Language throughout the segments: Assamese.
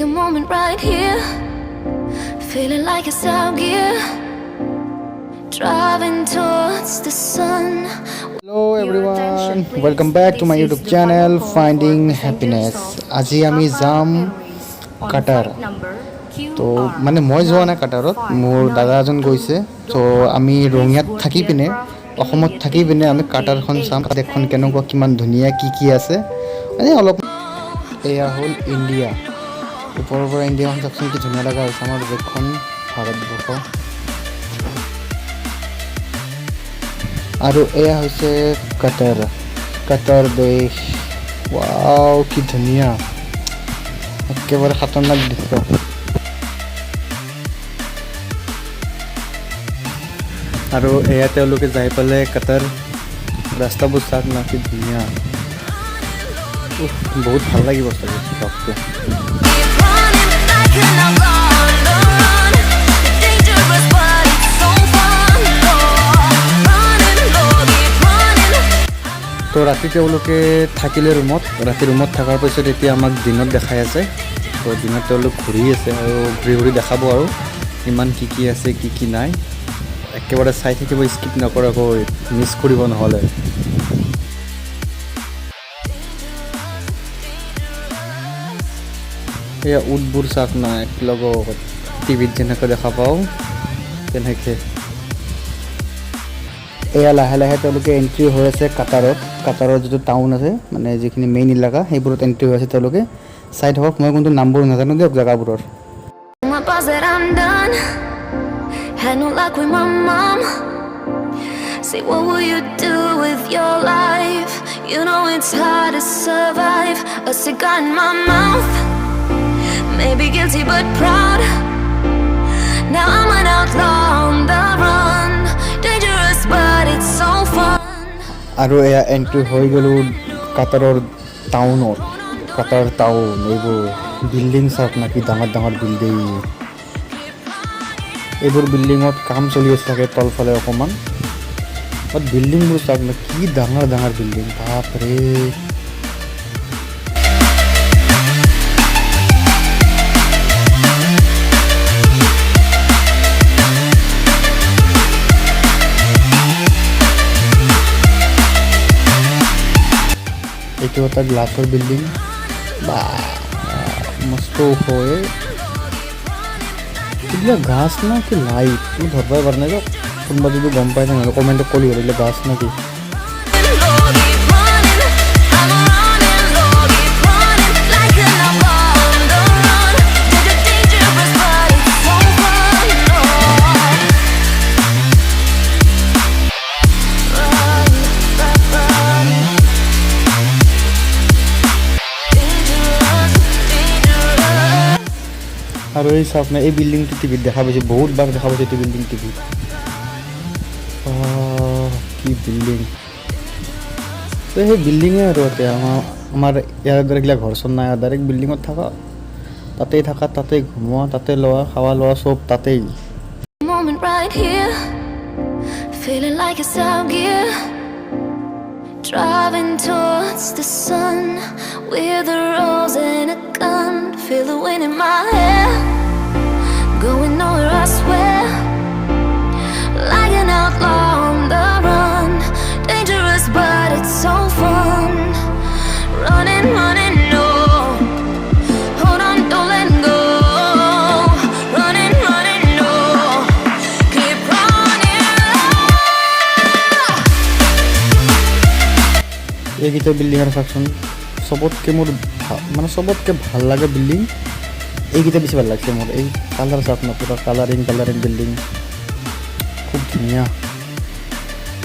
A moment right here, feeling like it's out gear, driving towards the sun. Hello everyone, welcome back to my YouTube channel Finding Happiness. আজি আমি যাম কাটাৰ। তো মানে মই যোৱা নাই কাটাৰত, মোৰ দাদা এজন গৈছে। তো আমি ৰঙিয়াত থাকি পিনে অসমত থাকি পিনে আমি কাটাৰখন চাম, দেশখন কেনেকুৱা, কিমান ধুনীয়া, কি আছে মানে অলপ। এয়া হ'ল ইণ্ডিয়া, ওপৰৰ পৰা ইণ্ডিয়াখন চাওকচোন কি ধুনীয়া লগা হৈছে আমাৰ দেশখন ভাৰতবৰ্ষ। আৰু এয়া হৈছে কাটাৰ দেশ। ৱাও কি ধুনীয়া, একেবাৰে খাতৰনাক দৃশ্য। আৰু এয়া তেওঁলোকে যাই পালে কাটাৰ ৰাস্তাবোৰ চাওক না কি ধুনীয়া। বহুত ভাল লাগিব চাগে। তো ৰাতি তেওঁলোকে থাকিলে ৰুমত, ৰাতি ৰুমত থকাৰ পিছত এতিয়া আমাক দিনত দেখাই আছে। তো দিনত তেওঁলোক ঘূৰি আছে আৰু ঘূৰি দেখাব আৰু ইমান কি আছে কি নাই, একেবাৰে চাই থাকিব, স্কিপ নকৰাকৈ, মিছ কৰিব নহ'লে। এয়া উটবোৰ চাওক না, একেলগত টিভিত যেনেকৈ দেখা পাওঁ তেনেকৈ। এয়া লাহে লাহে তেওঁলোকে এণ্ট্ৰি হৈ আছে কাটাৰৰ যিটো টাউন আছে, মানে যিখিনি মেইন এলেকা সেইবোৰত এণ্ট্ৰি হৈ আছে তেওঁলোকে। চাই থাকক, মই কিন্তু নামবোৰ নাজানো দিয়ক জেগাবোৰৰ। Had no luck with my mom. Say what will you do with your life? You know it's hard to survive. A cigar in my mouth, maybe guilty but proud. Now I'm an outlaw on the run, dangerous but it's so fun. আৰু এয়া এণ্ট্ৰি হৈ গ'লোঁ কাটাৰৰ টাউনত। কাটাৰ টাউন, এইবোৰ বিল্ডিং চাওক না কি ডাঙৰ বিল্ডিং। এইবোৰ বিল্ডিঙত কাম চলি আছে থাকে তলফালে অকণমান। বাট বিল্ডিংবোৰ চাওক না কি ডাঙৰ বিল্ডিং, বাপৰে। এইটো এটা গ্লাছৰ বিল্ডিং, বা মস্ত ওখ। এইবিলাক গাছ না কি লাইট মই ধৰিবই পৰা নাই। কোনোবা যদি গম পাই তেনেহ'লে কমেণ্টত ক'লি হ'ল এইবিলাক গাছ না কি। আৰু এই চাওক না, এই বিল্ডিংটো টিভিত দেখা পাইছোঁ, বহুতবাৰ দেখা পাইছোঁ এইটো বিল্ডিং টিভিত। কি বিল্ডিং, তো সেই বিল্ডিঙে আৰু এতিয়া আমাৰ ইয়াৰ দৰেগিলা ঘৰ চৰ নাই, ডাইৰেক্ট বিল্ডিঙত থাকা, তাতেই ঘুমোৱা, তাতে লোৱা, খাৱা লোৱা চব তাতেই। Moment right here, feeling like it's out gear, driving towards the sun with a rose and a gun. Feel the wind in my hair, going nowhere I swear, like an outlaw on the run, dangerous but it's so fun. Running, no, hold on, don't let go. Running, no, keep running. এইকেইটা বিল্ডিং আৰু চাওকচোন, চবতকৈ মোৰ মানে চবতকৈ ভাল লাগে বিল্ডিং এইকেইটা, বেছি ভাল লাগিছে মোৰ। এই কালাৰ চাওক না, পুৰা কালাৰিং বিল্ডিং, খুব ধুনীয়া,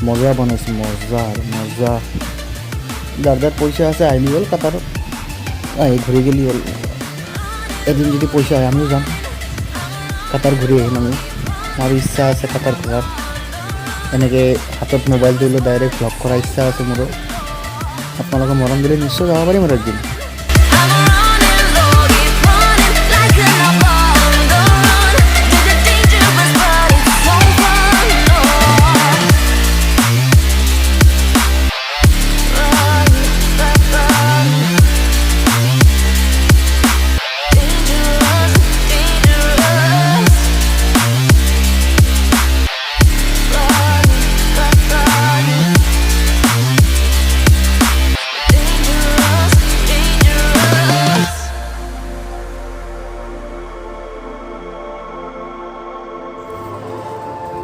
মজা বনাইছে, মজা। যাৰ পইচা আছে আহিলি হ'ল কাটাৰত, আহি ঘূৰি গ'লি হ'ল। এদিন যদি পইচা আহে আমিও যাম কাটাৰ, ঘূৰি আহিম আমি। আৰু ইচ্ছা আছে কাটাৰ ঘূৰাৰ, এনেকৈ হাতত মোবাইলটো লৈ ডাইৰেক্ট ভ্লগ কৰাৰ ইচ্ছা আছে মোৰো। আপোনালোকে মৰম দিলে নিশ্চয় যাব পাৰিম আৰু একদিন। Dangerous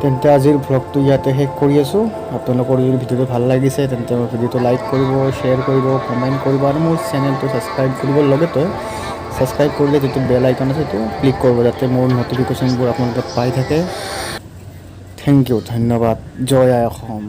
তেন্তে আজিৰ ভ্লগটো ইয়াতে শেষ কৰি আছোঁ। আপোনালোকৰ যদি ভিডিঅ'টো ভাল লাগিছে তেন্তে মোৰ ভিডিঅ'টো লাইক কৰিব, শ্বেয়াৰ কৰিব, কমেণ্ট কৰিব আৰু মোৰ চেনেলটো ছাবস্ক্ৰাইব কৰিব। লগতে ছাবস্ক্ৰাইব কৰিলে যিটো বেল আইকন আছে সেইটো ক্লিক কৰিব, যাতে মোৰ নটিফিকেশ্যনবোৰ আপোনালোকে পাই থাকে। থেংক ইউ, ধন্যবাদ। জয় আই অসম।